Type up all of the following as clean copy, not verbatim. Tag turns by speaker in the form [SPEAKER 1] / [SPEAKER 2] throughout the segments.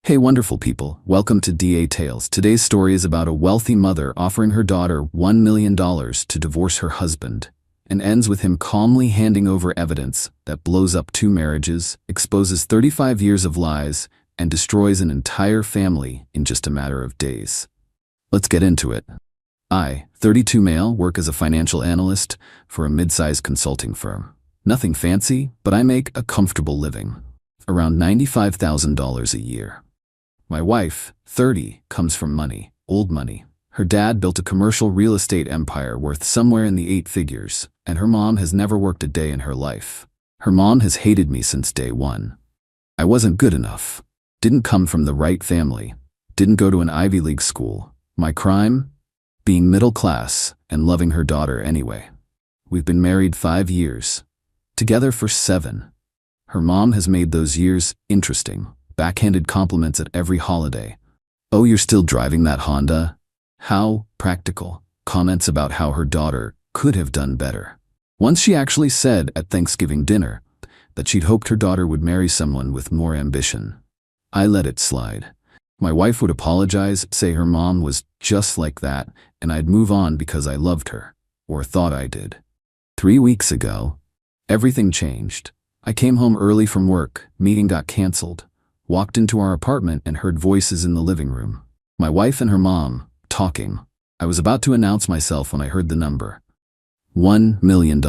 [SPEAKER 1] Hey wonderful people, welcome to DA Tales. Today's story is about a wealthy mother offering her daughter $1 million to divorce her husband, and ends with him calmly handing over evidence that blows up 2 marriages, exposes 35 years of lies, and destroys an entire family in just a matter of days. Let's get into it. I, 32 male, work as a financial analyst for a mid-sized consulting firm. Nothing fancy, but I make a comfortable living, around $95,000 a year. My wife, 30, comes from money, old money. Her dad built a commercial real estate empire worth somewhere in the 8 figures, and her mom has never worked a day in her life. Her mom has hated me since day one. I wasn't good enough, didn't come from the right family, didn't go to an Ivy League school. My crime? Being middle class and loving her daughter anyway. We've been married 5 years, together for 7. Her mom has made those years interesting. Backhanded compliments at every holiday. "Oh, you're still driving that Honda? How practical." Comments about how her daughter could have done better. Once she actually said at Thanksgiving dinner that she'd hoped her daughter would marry someone with more ambition. I let it slide. My wife would apologize, say her mom was just like that, and I'd move on because I loved her, or thought I did. 3 weeks ago, everything changed. I came home early from work, meeting got canceled. Walked into our apartment and heard voices in the living room. My wife and her mom, talking. I was about to announce myself when I heard the number. $1 million.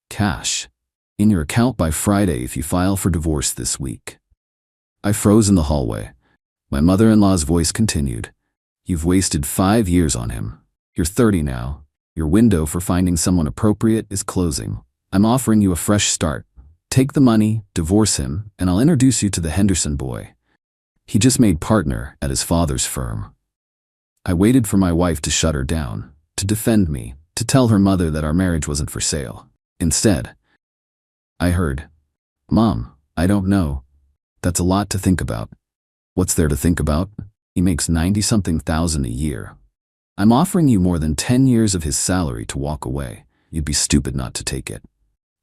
[SPEAKER 1] Cash. In your account by Friday if you file for divorce this week. I froze in the hallway. My mother-in-law's voice continued. "You've wasted 5 years on him. You're 30 now. Your window for finding someone appropriate is closing. I'm offering you a fresh start. Take the money, divorce him, and I'll introduce you to the Henderson boy. He just made partner at his father's firm." I waited for my wife to shut her down, to defend me, to tell her mother that our marriage wasn't for sale. Instead, I heard, "Mom, I don't know. That's a lot to think about." What's there to think about? He makes 90-something thousand a year. I'm offering you more than 10 years of his salary to walk away. You'd be stupid not to take it.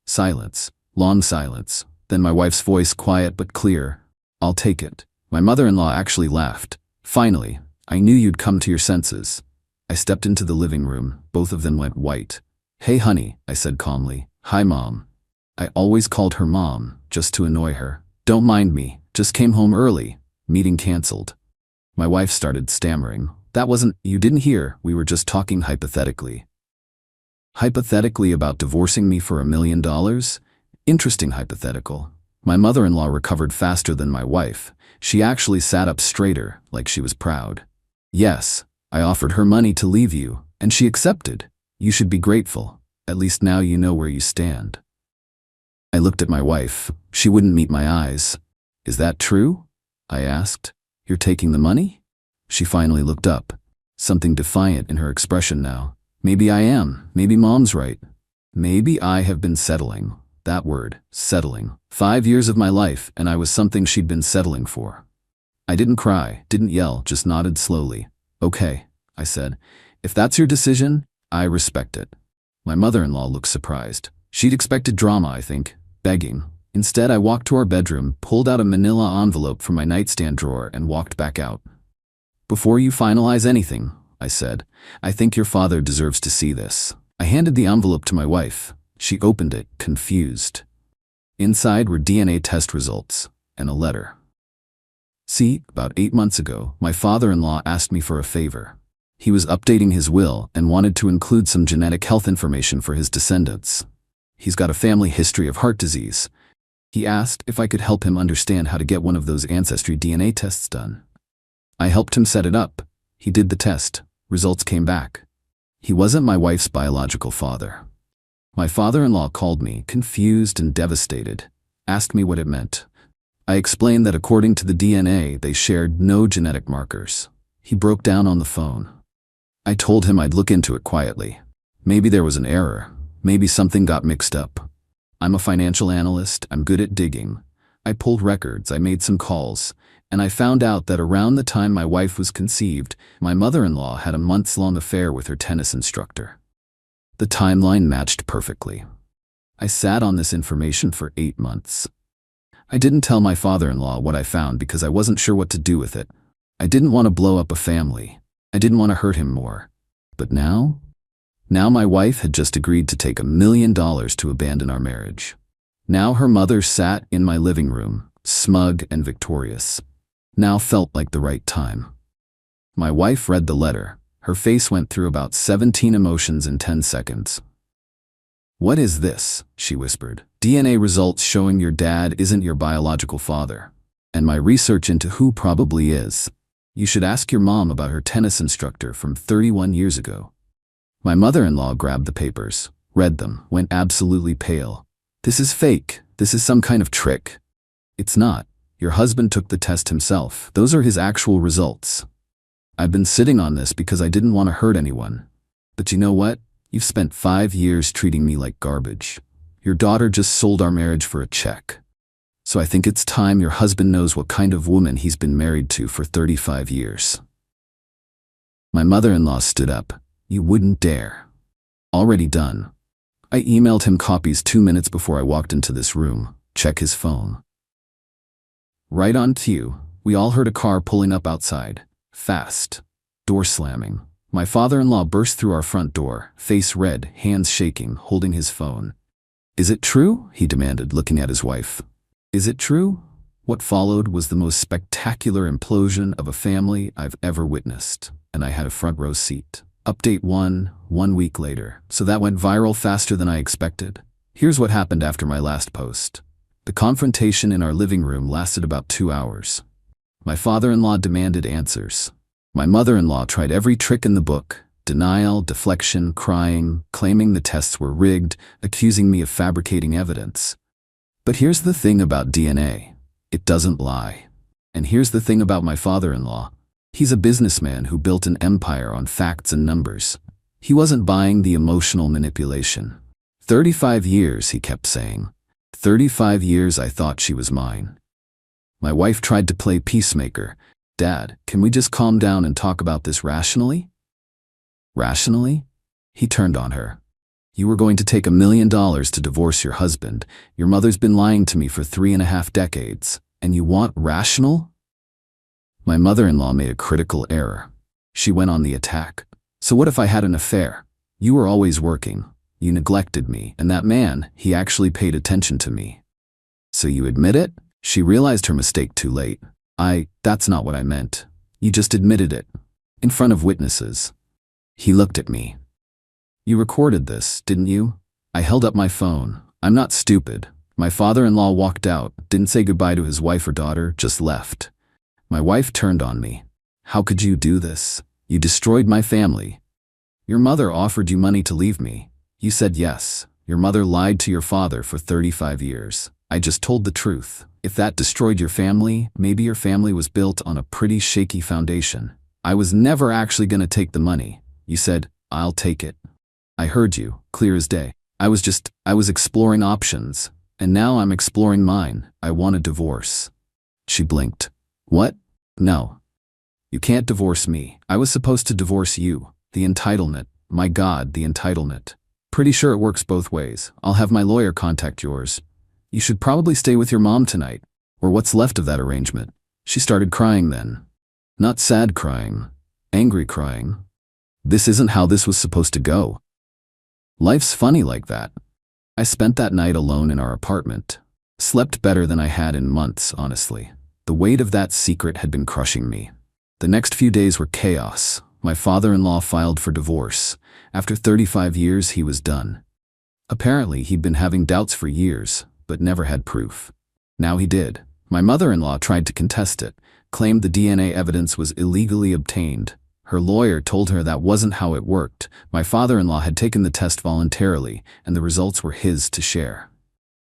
[SPEAKER 1] Silence. Long silence. Then my wife's voice, quiet but clear. "I'll take it." My mother-in-law actually laughed. "Finally, I knew you'd come to your senses." I stepped into the living room. Both of them went white. "Hey honey," I said calmly. "Hi mom." I always called her mom, just to annoy her. "Don't mind me, just came home early. Meeting canceled." My wife started stammering. You didn't hear, we were just talking hypothetically." Hypothetically about divorcing me for $1 million? Interesting hypothetical. My mother-in-law recovered faster than my wife. She actually sat up straighter, like she was proud. "Yes, I offered her money to leave you, and she accepted. You should be grateful. At least now you know where you stand." I looked at my wife. She wouldn't meet my eyes. "Is that true?" I asked. "You're taking the money?" She finally looked up, something defiant in her expression now. "Maybe I am. Maybe mom's right. Maybe I have been settling." That word, settling. 5 years of my life, and I was something she'd been settling for. I didn't cry, didn't yell, just nodded slowly. "Okay," I said. "If that's your decision, I respect it." My mother-in-law looked surprised. She'd expected drama, I think, begging. Instead, I walked to our bedroom, pulled out a manila envelope from my nightstand drawer, and walked back out. "Before you finalize anything," I said, "I think your father deserves to see this." I handed the envelope to my wife. She opened it, confused. Inside were DNA test results and a letter. "See, about 8 months ago, my father-in-law asked me for a favor. He was updating his will and wanted to include some genetic health information for his descendants. He's got a family history of heart disease. He asked if I could help him understand how to get one of those ancestry DNA tests done. I helped him set it up. He did the test. Results came back. He wasn't my wife's biological father." My father-in-law called me, confused and devastated, asked me what it meant. I explained that according to the DNA, they shared no genetic markers. He broke down on the phone. I told him I'd look into it quietly. Maybe there was an error. Maybe something got mixed up. I'm a financial analyst. I'm good at digging. I pulled records. I made some calls. And I found out that around the time my wife was conceived, my mother-in-law had a months-long affair with her tennis instructor. The timeline matched perfectly. I sat on this information for 8 months. I didn't tell my father-in-law what I found because I wasn't sure what to do with it. I didn't want to blow up a family. I didn't want to hurt him more. But now? Now my wife had just agreed to take $1 million to abandon our marriage. Now her mother sat in my living room, smug and victorious. Now felt like the right time. My wife read the letter. Her face went through about 17 emotions in 10 seconds. "What is this?" she whispered. "DNA results showing your dad isn't your biological father. And my research into who probably is. You should ask your mom about her tennis instructor from 31 years ago." My mother-in-law grabbed the papers, read them, went absolutely pale. "This is fake. This is some kind of trick." "It's not. Your husband took the test himself. Those are his actual results. I've been sitting on this because I didn't want to hurt anyone. But you know what? You've spent 5 years treating me like garbage. Your daughter just sold our marriage for a check. So I think it's time your husband knows what kind of woman he's been married to for 35 years. My mother-in-law stood up. "You wouldn't dare." "Already done." I emailed him copies 2 minutes before I walked into this room. Check his phone. Right on cue, we all heard a car pulling up outside. Fast. Door slamming. My father-in-law burst through our front door, face red, hands shaking, holding his phone. "Is it true?" he demanded, looking at his wife. "Is it true?" What followed was the most spectacular implosion of a family I've ever witnessed, and I had a front row seat. Update 1 week later. So that went viral faster than I expected. Here's what happened after my last post. The confrontation in our living room lasted about 2 hours. My father-in-law demanded answers. My mother-in-law tried every trick in the book: denial, deflection, crying, claiming the tests were rigged, accusing me of fabricating evidence. But here's the thing about DNA. It doesn't lie. And here's the thing about my father-in-law. He's a businessman who built an empire on facts and numbers. He wasn't buying the emotional manipulation. 35 years, he kept saying. 35 years I thought she was mine. My wife tried to play peacemaker. "Dad, can we just calm down and talk about this rationally?" "Rationally?" He turned on her. "You were going to take $1 million to divorce your husband. Your mother's been lying to me for 3.5 decades. And you want rational?" My mother-in-law made a critical error. She went on the attack. "So what if I had an affair? You were always working. You neglected me, and that man, he actually paid attention to me." "So you admit it?" She realized her mistake too late. That's not what I meant. You just admitted it. In front of witnesses." He looked at me. "You recorded this, didn't you?" I held up my phone. "I'm not stupid." My father-in-law walked out, didn't say goodbye to his wife or daughter, just left. My wife turned on me. "How could you do this? You destroyed my family. Your mother offered you money to leave me. You said yes. Your mother lied to your father for 35 years. I just told the truth. If that destroyed your family, maybe your family was built on a pretty shaky foundation. I was never actually going to take the money. You said, 'I'll take it.' I heard you, clear as day. I was exploring options, and now I'm exploring mine. I want a divorce." She blinked. "What? No. You can't divorce me. I was supposed to divorce you. The entitlement. My God, the entitlement. Pretty sure it works both ways. I'll have my lawyer contact yours. You should probably stay with your mom tonight, or what's left of that arrangement." She started crying then. Not sad crying, angry crying. This isn't how this was supposed to go. Life's funny like that. I spent that night alone in our apartment. Slept better than I had in months, honestly. The weight of that secret had been crushing me. The next few days were chaos. My father-in-law filed for divorce. After 35 years, he was done. Apparently, he'd been having doubts for years, but never had proof. Now he did. My mother-in-law tried to contest it, claimed the DNA evidence was illegally obtained. Her lawyer told her that wasn't how it worked. My father-in-law had taken the test voluntarily, and the results were his to share.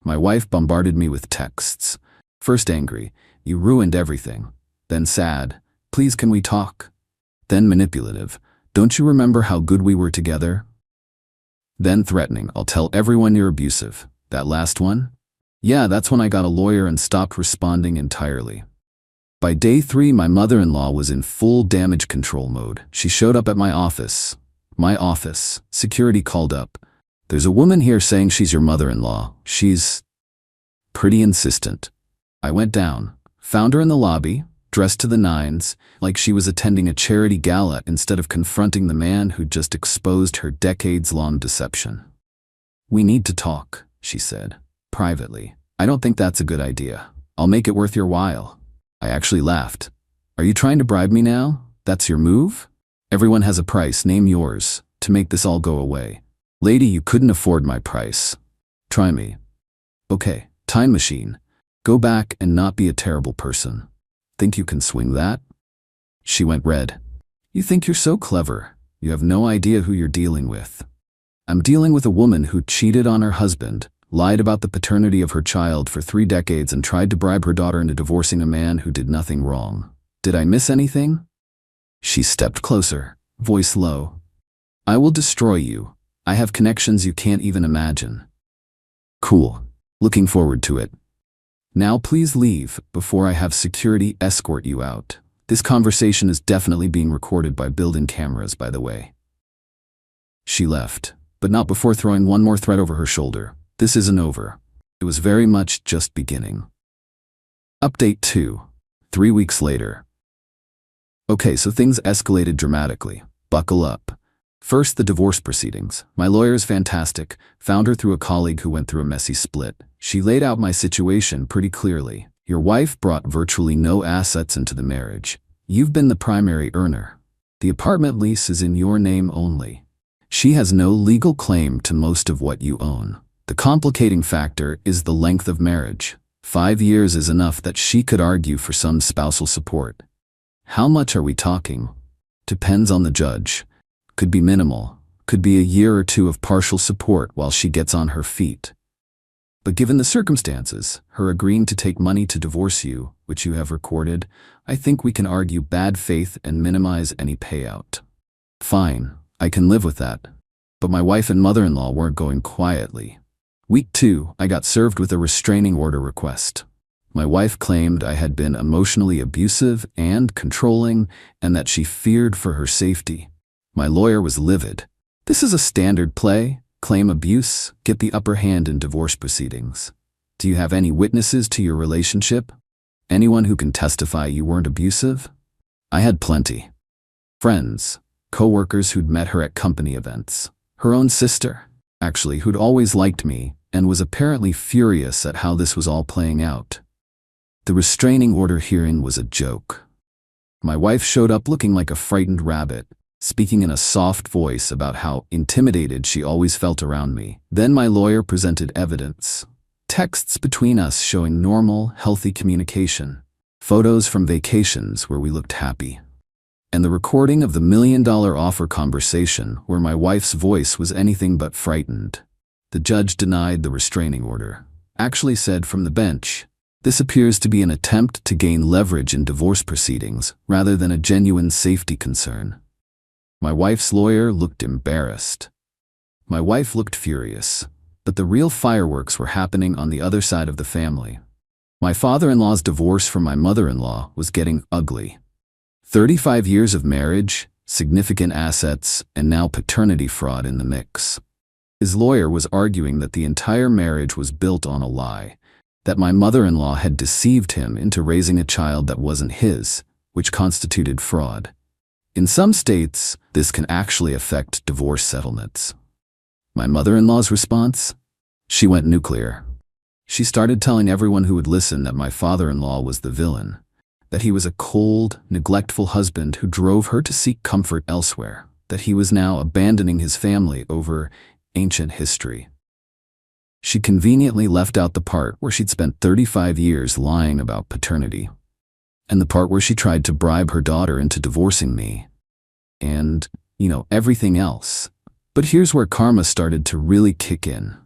[SPEAKER 1] My wife bombarded me with texts. First angry, "You ruined everything." Then sad, "Please can we talk?" Then manipulative, "Don't you remember how good we were together?" Then threatening, "I'll tell everyone you're abusive." That last one? Yeah, that's when I got a lawyer and stopped responding entirely. By day 3, my mother-in-law was in full damage control mode. She showed up at my office. Security called up. "There's a woman here saying she's your mother-in-law. She's pretty insistent." I went down, found her in the lobby, dressed to the nines, like she was attending a charity gala instead of confronting the man who'd just exposed her decades-long deception. "We need to talk," she said, privately. "I don't think that's a good idea. I'll make it worth your while." I actually laughed. "Are you trying to bribe me now? That's your move? Everyone has a price, name yours, to make this all go away. Lady, you couldn't afford my price. Try me." "Okay, time machine. Go back and not be a terrible person. Think you can swing that?" She went red. "You think you're so clever. You have no idea who you're dealing with. I'm dealing with a woman who cheated on her husband, lied about the paternity of her child for 3 decades, and tried to bribe her daughter into divorcing a man who did nothing wrong. Did I miss anything?" She stepped closer, voice low. "I will destroy you. I have connections you can't even imagine." "Cool. Looking forward to it. Now please leave before I have security escort you out. This conversation is definitely being recorded by built-in cameras, by the way." She left, but not before throwing one more threat over her shoulder. This isn't over. It was very much just beginning. Update 2. 3 weeks later. Okay, so things escalated dramatically. Buckle up. First, the divorce proceedings. My lawyer is fantastic. Found her through a colleague who went through a messy split. She laid out my situation pretty clearly. Your wife brought virtually no assets into the marriage. You've been the primary earner. The apartment lease is in your name only. She has no legal claim to most of what you own. The complicating factor is the length of marriage. 5 years is enough that she could argue for some spousal support. How much are we talking? Depends on the judge. Could be minimal. Could be a year or 2 of partial support while she gets on her feet. But given the circumstances, her agreeing to take money to divorce you, which you have recorded, I think we can argue bad faith and minimize any payout. Fine, I can live with that. But my wife and mother-in-law weren't going quietly. Week 2, I got served with a restraining order request. My wife claimed I had been emotionally abusive and controlling, and that she feared for her safety. My lawyer was livid. This is a standard play. Claim abuse, get the upper hand in divorce proceedings. Do you have any witnesses to your relationship? Anyone who can testify you weren't abusive? I had plenty. Friends, co-workers who'd met her at company events. Her own sister, actually, who'd always liked me and was apparently furious at how this was all playing out. The restraining order hearing was a joke. My wife showed up looking like a frightened rabbit, speaking in a soft voice about how intimidated she always felt around me. Then my lawyer presented evidence. Texts between us showing normal, healthy communication. Photos from vacations where we looked happy. And the recording of the $1 million offer conversation where my wife's voice was anything but frightened. The judge denied the restraining order. Actually said from the bench, "This appears to be an attempt to gain leverage in divorce proceedings rather than a genuine safety concern." My wife's lawyer looked embarrassed. My wife looked furious, but the real fireworks were happening on the other side of the family. My father-in-law's divorce from my mother-in-law was getting ugly. 35 years of marriage, significant assets, and now paternity fraud in the mix. His lawyer was arguing that the entire marriage was built on a lie, that my mother-in-law had deceived him into raising a child that wasn't his, which constituted fraud. In some states, this can actually affect divorce settlements. My mother-in-law's response? She went nuclear. She started telling everyone who would listen that my father-in-law was the villain, that he was a cold, neglectful husband who drove her to seek comfort elsewhere, that he was now abandoning his family over ancient history. She conveniently left out the part where she'd spent 35 years lying about paternity, and the part where she tried to bribe her daughter into divorcing me, and, everything else. But here's where karma started to really kick in.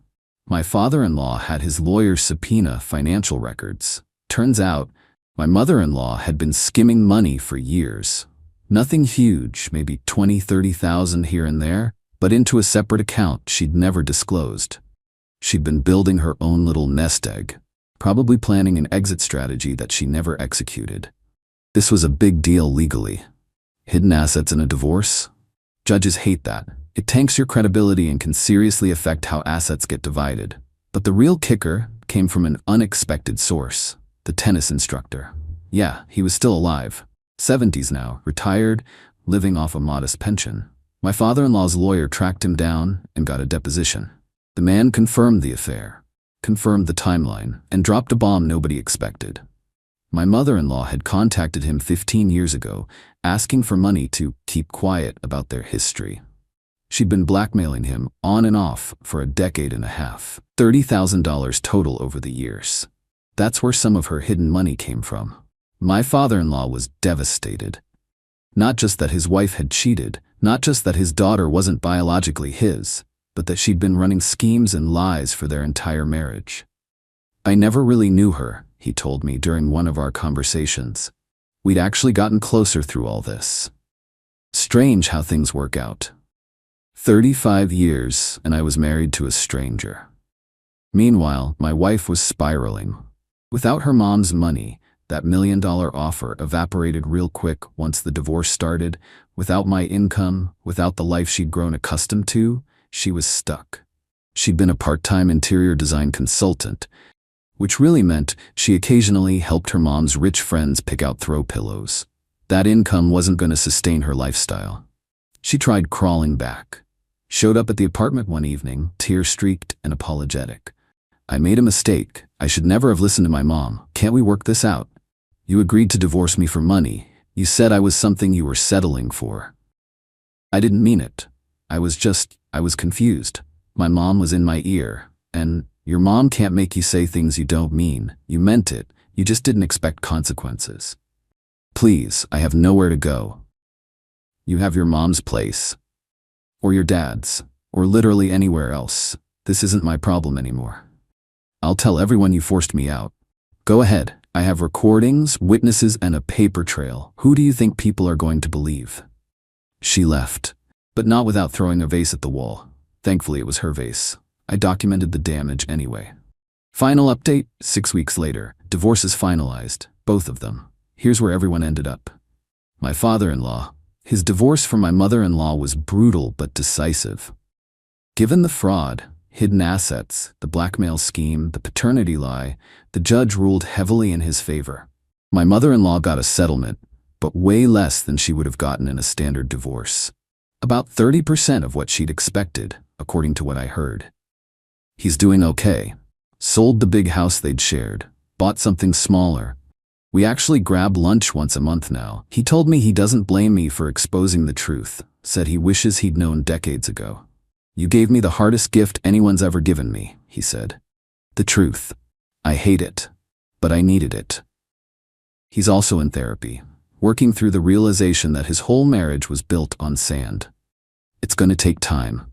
[SPEAKER 1] My father-in-law had his lawyer subpoena financial records. Turns out, my mother-in-law had been skimming money for years. Nothing huge, maybe $20,000-$30,000 here and there, but into a separate account she'd never disclosed. She'd been building her own little nest egg, probably planning an exit strategy that she never executed. This was a big deal legally. Hidden assets in a divorce? Judges hate that. It tanks your credibility and can seriously affect how assets get divided. But the real kicker came from an unexpected source. The tennis instructor. Yeah, he was still alive. 70s now, retired, living off a modest pension. My father-in-law's lawyer tracked him down and got a deposition. The man confirmed the affair, confirmed the timeline, and dropped a bomb nobody expected. My mother-in-law had contacted him 15 years ago, asking for money to keep quiet about their history. She'd been blackmailing him on and off for a decade and a half. $30,000 total over the years. That's where some of her hidden money came from. My father-in-law was devastated. Not just that his wife had cheated, not just that his daughter wasn't biologically his, but that she'd been running schemes and lies for their entire marriage. I never really knew her, he told me during one of our conversations. We'd actually gotten closer through all this. Strange how things work out. 35 years, and I was married to a stranger. Meanwhile, my wife was spiraling. Without her mom's money, that $1 million offer evaporated real quick once the divorce started. Without my income, without the life she'd grown accustomed to, she was stuck. She'd been a part-time interior design consultant, which really meant she occasionally helped her mom's rich friends pick out throw pillows. That income wasn't going to sustain her lifestyle. She tried crawling back. Showed up at the apartment one evening, tear-streaked and apologetic. I made a mistake. I should never have listened to my mom. Can't we work this out? You agreed to divorce me for money. You said I was something you were settling for. I didn't mean it. I was confused. My mom was in my ear. And your mom can't make you say things you don't mean. You meant it. You just didn't expect consequences. Please, I have nowhere to go. You have your mom's place. Or your dad's. Or literally anywhere else. This isn't my problem anymore. I'll tell everyone you forced me out. Go ahead. I have recordings, witnesses, and a paper trail. Who do you think people are going to believe? She left, but not without throwing a vase at the wall. Thankfully, it was her vase. I documented the damage anyway. Final update, 6 weeks later. Divorce is finalized, both of them. Here's where everyone ended up. My father-in-law. His divorce from my mother-in-law was brutal but decisive. Given the fraud, hidden assets, the blackmail scheme, the paternity lie, the judge ruled heavily in his favor. My mother-in-law got a settlement, but way less than she would have gotten in a standard divorce. About 30% of what she'd expected, according to what I heard. He's doing okay. Sold the big house they'd shared, bought something smaller. We actually grab lunch once a month now. He told me he doesn't blame me for exposing the truth, said he wishes he'd known decades ago. You gave me the hardest gift anyone's ever given me, he said. The truth. I hate it, but I needed it. He's also in therapy, working through the realization that his whole marriage was built on sand. It's going to take time.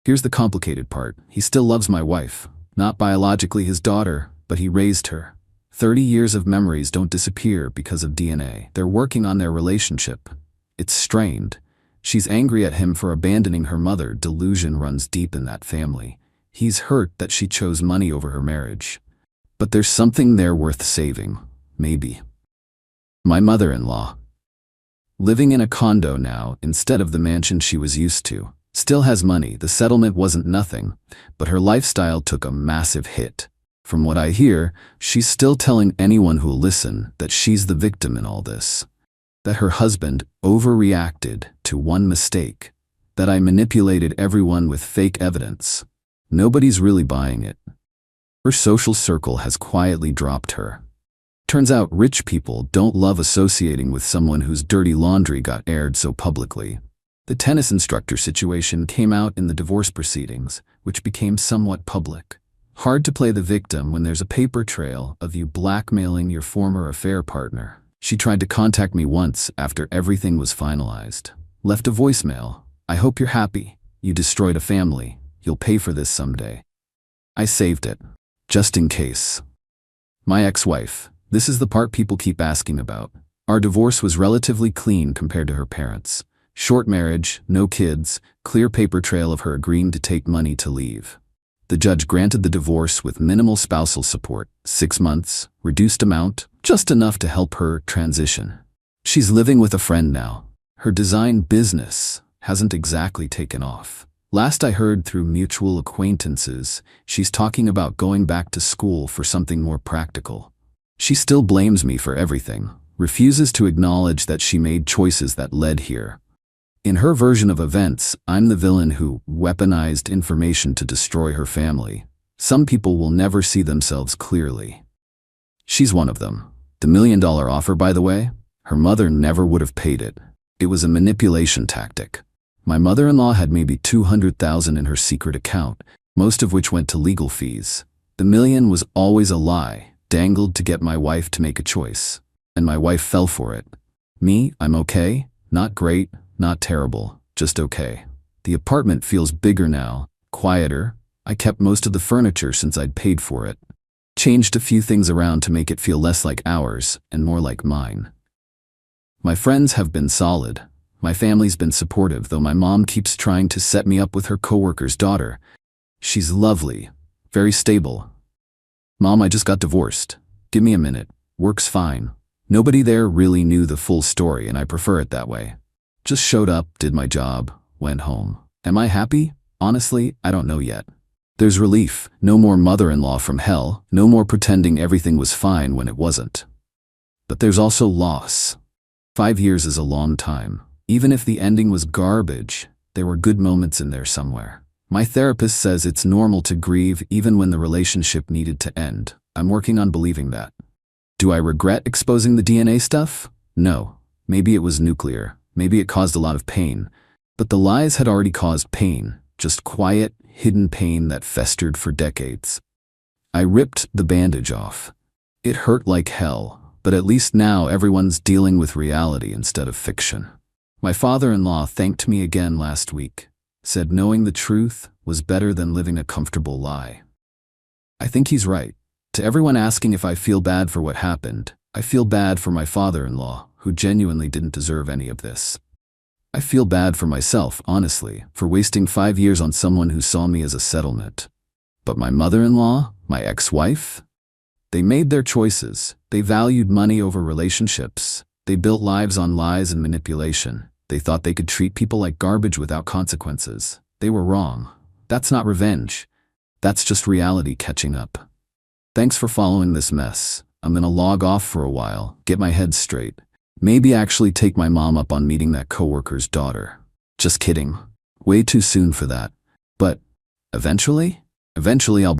[SPEAKER 1] Here's the complicated part. He still loves my wife, not biologically his daughter, but he raised her. 30 years of memories don't disappear because of DNA. They're working on their relationship. It's strained. She's angry at him for abandoning her mother. Delusion runs deep in that family. He's hurt that she chose money over her marriage. But there's something there worth saving. Maybe. My mother-in-law. Living in a condo now instead of the mansion she was used to. Still has money. The settlement wasn't nothing, but her lifestyle took a massive hit. From what I hear, she's still telling anyone who'll listen that she's the victim in all this. That her husband overreacted to one mistake. That I manipulated everyone with fake evidence. Nobody's really buying it. Her social circle has quietly dropped her. Turns out rich people don't love associating with someone whose dirty laundry got aired so publicly. The tennis instructor situation came out in the divorce proceedings, which became somewhat public. Hard to play the victim when there's a paper trail of you blackmailing your former affair partner. She tried to contact me once after everything was finalized. Left a voicemail. I hope you're happy. You destroyed a family. You'll pay for this someday. I saved it. Just in case. My ex-wife. This is the part people keep asking about. Our divorce was relatively clean compared to her parents. Short marriage, no kids, clear paper trail of her agreeing to take money to leave. The judge granted the divorce with minimal spousal support, 6 months, reduced amount, just enough to help her transition. She's living with a friend now. Her design business hasn't exactly taken off. Last I heard through mutual acquaintances, she's talking about going back to school for something more practical. She still blames me for everything, refuses to acknowledge that she made choices that led here. In her version of events, I'm the villain who weaponized information to destroy her family. Some people will never see themselves clearly. She's one of them. The $1 million offer, by the way, her mother never would have paid it. It was a manipulation tactic. My mother-in-law had maybe $200,000 in her secret account, most of which went to legal fees. The $1 million was always a lie, dangled to get my wife to make a choice. And my wife fell for it. Me, I'm okay, not great, not terrible, just okay. The apartment feels bigger now, quieter. I kept most of the furniture since I'd paid for it. Changed a few things around to make it feel less like ours and more like mine. My friends have been solid. My family's been supportive, though my mom keeps trying to set me up with her coworker's daughter. She's lovely, very stable. Mom, I just got divorced. Give me a minute. Work's fine. Nobody there really knew the full story, and I prefer it that way. Just showed up, did my job, went home. Am I happy? Honestly, I don't know yet. There's relief, no more mother-in-law from hell, no more pretending everything was fine when it wasn't. But there's also loss. 5 years is a long time. Even if the ending was garbage, there were good moments in there somewhere. My therapist says it's normal to grieve even when the relationship needed to end. I'm working on believing that. Do I regret exposing the DNA stuff? No. Maybe it was nuclear. Maybe it caused a lot of pain. But the lies had already caused pain, just quiet, hidden pain that festered for decades. I ripped the bandage off. It hurt like hell, but at least now everyone's dealing with reality instead of fiction. My father-in-law thanked me again last week, said knowing the truth was better than living a comfortable lie. I think he's right. To everyone asking if I feel bad for what happened, I feel bad for my father-in-law, who genuinely didn't deserve any of this. I feel bad for myself, honestly, for wasting 5 years on someone who saw me as a settlement. But my mother-in-law, my ex-wife, they made their choices. They valued money over relationships. They built lives on lies and manipulation. They thought they could treat people like garbage without consequences. They were wrong. That's not revenge. That's just reality catching up. Thanks for following this mess. I'm gonna log off for a while, get my head straight. Maybe actually take my mom up on meeting that coworker's daughter. Just kidding. Way too soon for that. But eventually I'll